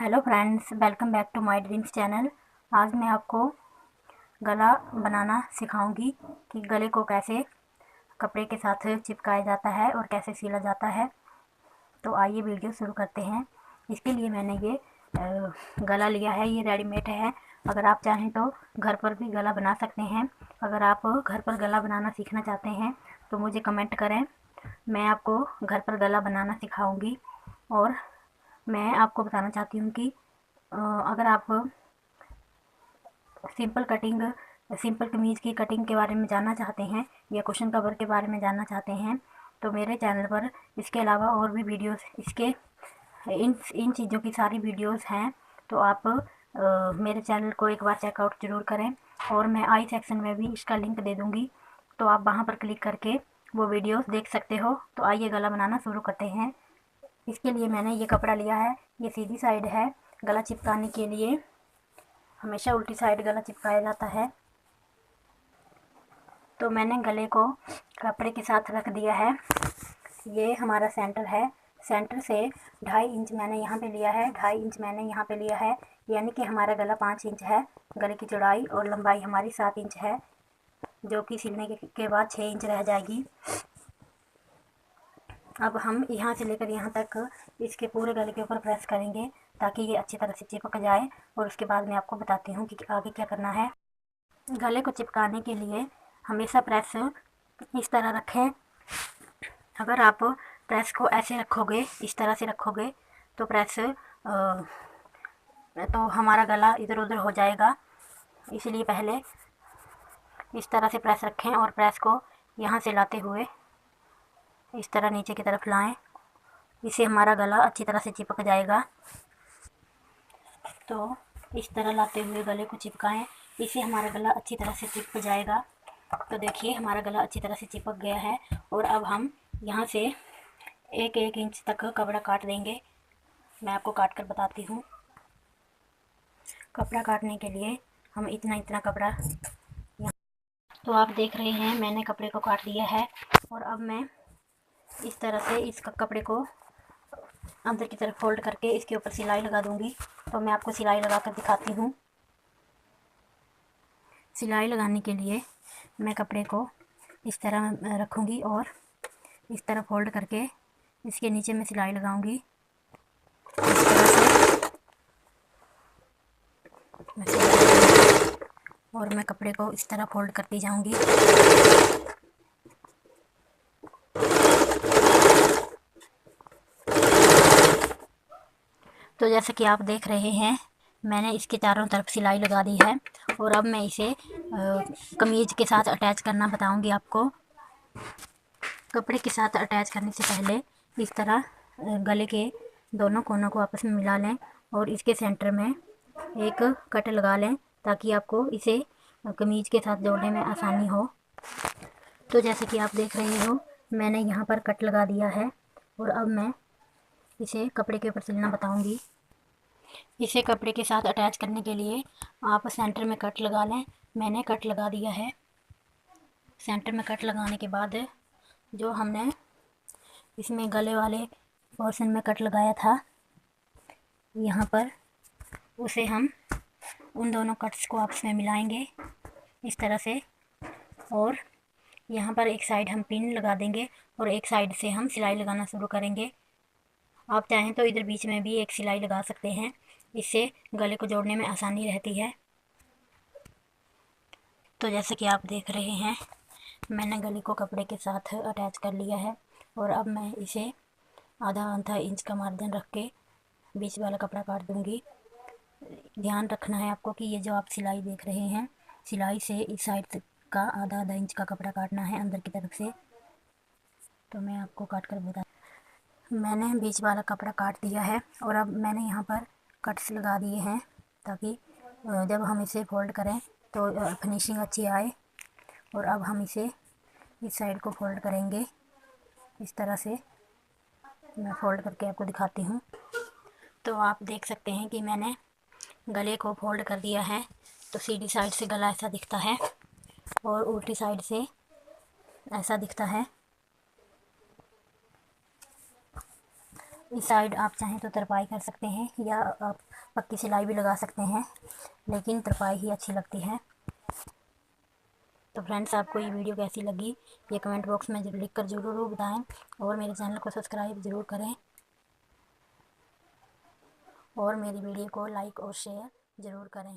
Hello friends, welcome back to my dreams channel. आज मैं आपको गला बनाना सिखाऊंगी कि गले को कैसे कपड़े के साथ चिपकाया जाता है और कैसे सिला जाता है। तो आइए वीडियो शुरू करते हैं। इसके लिए मैंने ये गला लिया है, ये रेडीमेड है। अगर आप चाहें तो घर पर भी गला बना सकते हैं। अगर आप घर पर गला बनाना सीखना चाहते हैं तो मुझे कमेंट करें, मैं आपको घर पर गला बनाना सिखाऊंगी। और मैं आपको बताना चाहती हूँ कि अगर आप सिंपल कमीज़ की कटिंग के बारे में जानना चाहते हैं या कुशन कवर के बारे में जानना चाहते हैं तो मेरे चैनल पर इसके अलावा और भी वीडियोस इसके इन चीज़ों की सारी वीडियोस हैं। तो आप मेरे चैनल को एक बार चेकआउट ज़रूर करें और मैं आई सेक्शन में भी इसका लिंक दे दूँगी, तो आप वहाँ पर क्लिक करके वो वीडियोस देख सकते हो। तो आइए गला बनाना शुरू करते हैं। इसके लिए मैंने ये कपड़ा लिया है, ये सीधी साइड है। गला चिपकाने के लिए हमेशा उल्टी साइड गला चिपकाया जाता है। तो मैंने गले को कपड़े के साथ रख दिया है। ये हमारा सेंटर है। सेंटर से 2.5 इंच मैंने यहाँ पे लिया है, 2.5 इंच मैंने यहाँ पे लिया है, यानी कि हमारा गला 5 इंच है। गले की चौड़ाई और लंबाई हमारी 7 इंच है, जो कि सिलने के बाद 6 इंच रह जाएगी। अब हम यहाँ से लेकर यहाँ तक इसके पूरे गले के ऊपर प्रेस करेंगे ताकि ये अच्छी तरह से चिपक जाए। और उसके बाद मैं आपको बताती हूँ कि आगे क्या करना है। गले को चिपकाने के लिए हमेशा प्रेस इस तरह रखें। अगर आप प्रेस को ऐसे रखोगे, इस तरह से रखोगे, तो तो हमारा गला इधर उधर हो जाएगा। इसलिए पहले इस तरह से प्रेस रखें और प्रेस को यहाँ से लाते हुए इस तरह नीचे की तरफ लाएं। इससे हमारा गला अच्छी तरह से चिपक जाएगा। तो इस तरह लाते हुए गले को चिपकाएं, इससे हमारा गला अच्छी तरह से चिपक जाएगा। तो देखिए हमारा गला अच्छी तरह से चिपक गया है। और अब हम यहाँ से 1-1 इंच तक कपड़ा काट देंगे। मैं आपको काट कर बताती हूँ। कपड़ा काटने के लिए हम इतना कपड़ा यहाँ, तो आप देख रहे हैं मैंने कपड़े को काट लिया है। और अब मैं इस तरह से इस कपड़े को अंदर की तरफ फोल्ड करके इसके ऊपर सिलाई लगा दूंगी। तो मैं आपको सिलाई लगा कर दिखाती हूँ। सिलाई लगाने के लिए मैं कपड़े को इस तरह रखूँगी और इस तरह फोल्ड करके इसके नीचे मैं सिलाई लगाऊंगी। इस तरह से और मैं कपड़े को इस तरह फोल्ड करती जाऊंगी। तो जैसे कि आप देख रहे हैं मैंने इसके चारों तरफ सिलाई लगा दी है। और अब मैं इसे कमीज़ के साथ अटैच करना बताऊंगी आपको। कपड़े के साथ अटैच करने से पहले इस तरह गले के दोनों कोनों को आपस में मिला लें और इसके सेंटर में एक कट लगा लें ताकि आपको इसे कमीज़ के साथ जोड़ने में आसानी हो। तो जैसे कि आप देख रहे हो मैंने यहाँ पर कट लगा दिया है। और अब मैं इसे कपड़े के ऊपर सिलना बताऊंगी। इसे कपड़े के साथ अटैच करने के लिए आप सेंटर में कट लगा लें। मैंने कट लगा दिया है। सेंटर में कट लगाने के बाद जो हमने इसमें गले वाले पोर्शन में कट लगाया था यहाँ पर, उसे हम उन दोनों कट्स को आपस में मिलाएंगे इस तरह से। और यहाँ पर एक साइड हम पिन लगा देंगे और एक साइड से हम सिलाई लगाना शुरू करेंगे। आप चाहें तो इधर बीच में भी एक सिलाई लगा सकते हैं, इससे गले को जोड़ने में आसानी रहती है। तो जैसे कि आप देख रहे हैं मैंने गले को कपड़े के साथ अटैच कर लिया है। और अब मैं इसे आधा इंच का मार्जिन रख के बीच वाला कपड़ा काट दूंगी। ध्यान रखना है आपको कि ये जो आप सिलाई देख रहे हैं, सिलाई से इस साइड का आधा इंच का कपड़ा काटना है अंदर की तरफ से। तो मैं आपको काट कर बता, मैंने बीच वाला कपड़ा काट दिया है और अब मैंने यहाँ पर कट्स लगा दिए हैं ताकि जब हम इसे फोल्ड करें तो फिनिशिंग अच्छी आए। और अब हम इसे इस साइड को फोल्ड करेंगे इस तरह से। मैं फोल्ड करके आपको दिखाती हूँ। तो आप देख सकते हैं कि मैंने गले को फोल्ड कर दिया है। तो सीधी साइड से गला ऐसा दिखता है और उल्टी साइड से ऐसा दिखता है। इस साइड आप चाहें तो तरपाई कर सकते हैं या आप पक्की सिलाई भी लगा सकते हैं, लेकिन तरपाई ही अच्छी लगती है। तो फ्रेंड्स, आपको ये वीडियो कैसी लगी ये कमेंट बॉक्स में लिख कर ज़रूर बताएं, और मेरे चैनल को सब्सक्राइब ज़रूर करें, और मेरी वीडियो को लाइक और शेयर ज़रूर करें।